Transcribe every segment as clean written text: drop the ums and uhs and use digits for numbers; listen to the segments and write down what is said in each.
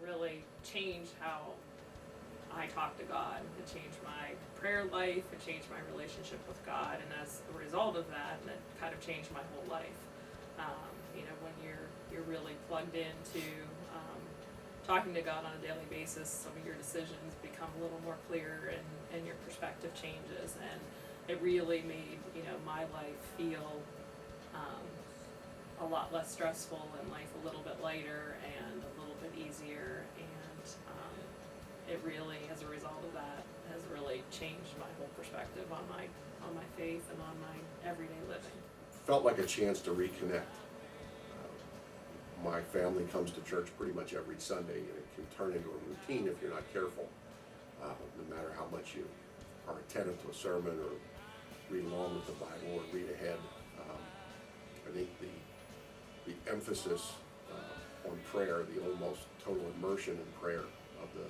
really changed how I talk to God. It changed my prayer life, it changed my relationship with God, and as a result of that, it kind of changed my whole life. When you're really plugged into talking to God on a daily basis, some of your decisions become a little more clear, and your perspective changes, and it really made my life feel a lot less stressful, and life a little bit lighter and a little bit easier, and it really, as a result of that, has really changed my whole perspective on my faith and on my everyday living. Felt like a chance to reconnect. My family comes to church pretty much every Sunday, and it can turn into a routine if you're not careful. No matter how much you are attentive to a sermon or read along with the Bible or read ahead, I think the emphasis on prayer, the almost total immersion in prayer of the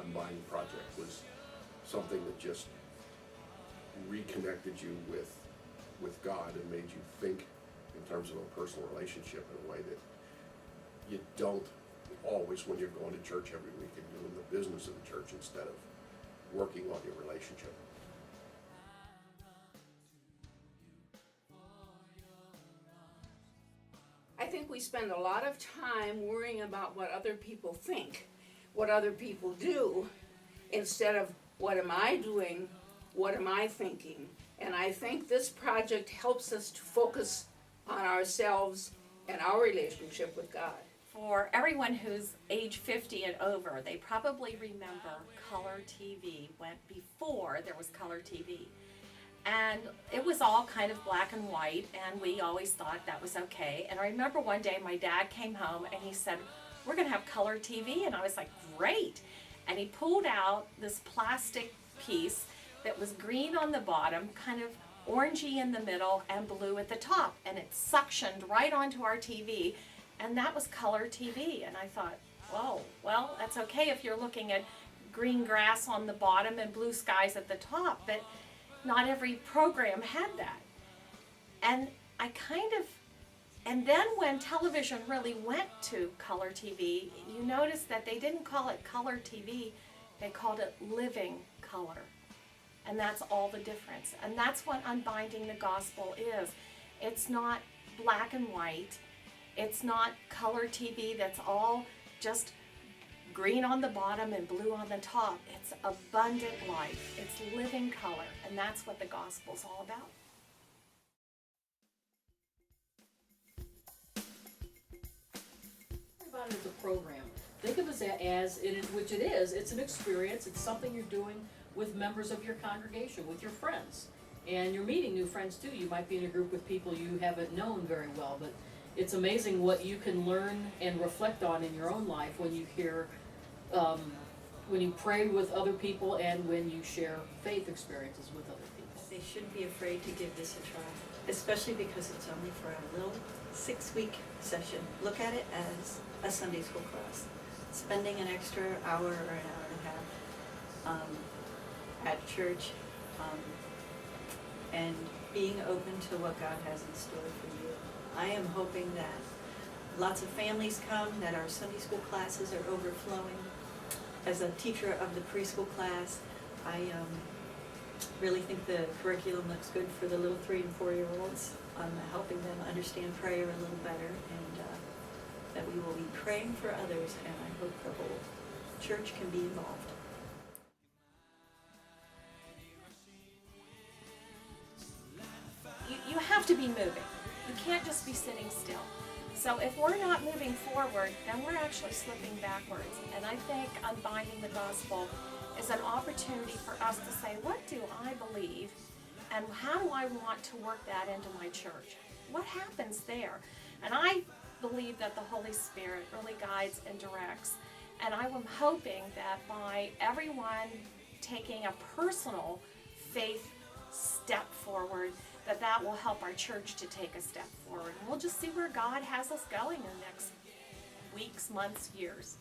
Unbinding project was something that just reconnected you with God and made you think in terms of a personal relationship in a way that you don't always when you're going to church every week and doing the business of the church instead of working on your relationship. I think we spend a lot of time worrying about what other people think, what other people do, instead of what am I doing, what am I thinking. And I think this project helps us to focus on ourselves and our relationship with God. For everyone who's age 50 and over, they probably remember color TV went before there was color TV. And it was all kind of black and white, and we always thought that was okay. And I remember one day my dad came home and he said, "We're gonna have color TV," and I was like, "Great." And he pulled out this plastic piece that was green on the bottom, kind of orangey in the middle, and blue at the top, and it suctioned right onto our TV, and that was color TV. And I thought, whoa, well, that's okay if you're looking at green grass on the bottom and blue skies at the top, but not every program had that. And and then when television really went to color TV, you notice that they didn't call it color TV, they called it living color. And that's all the difference. And that's what Unbinding the Gospel is. It's not black and white. It's not color TV that's all just green on the bottom and blue on the top. It's abundant life. It's living color. And that's what the Gospel's all about. About it as a program. Think of it as which it is. It's an experience. It's something you're doing with members of your congregation, with your friends. And you're meeting new friends too. You might be in a group with people you haven't known very well, but it's amazing what you can learn and reflect on in your own life when you hear, when you pray with other people and when you share faith experiences with other people. They shouldn't be afraid to give this a try, especially because it's only for a little 6-week session. Look at it as a Sunday school class. Spending an extra hour or an hour and a half at church and being open to what God has in store for you. I am hoping that lots of families come, that our Sunday school classes are overflowing. As a teacher of the preschool class, I really think the curriculum looks good for the little 3- and 4-year-olds, helping them understand prayer a little better, and that we will be praying for others, and I hope the whole church can be involved. You have to be moving. You can't just be sitting still. So if we're not moving forward, then we're actually slipping backwards. And I think Unbinding the Gospel is an opportunity for us to say, what do I believe, and how do I want to work that into my church? What happens there? And I believe that the Holy Spirit really guides and directs. And I am hoping that by everyone taking a personal faith step forward, that will help our church to take a step forward. And we'll just see where God has us going in the next weeks, months, years.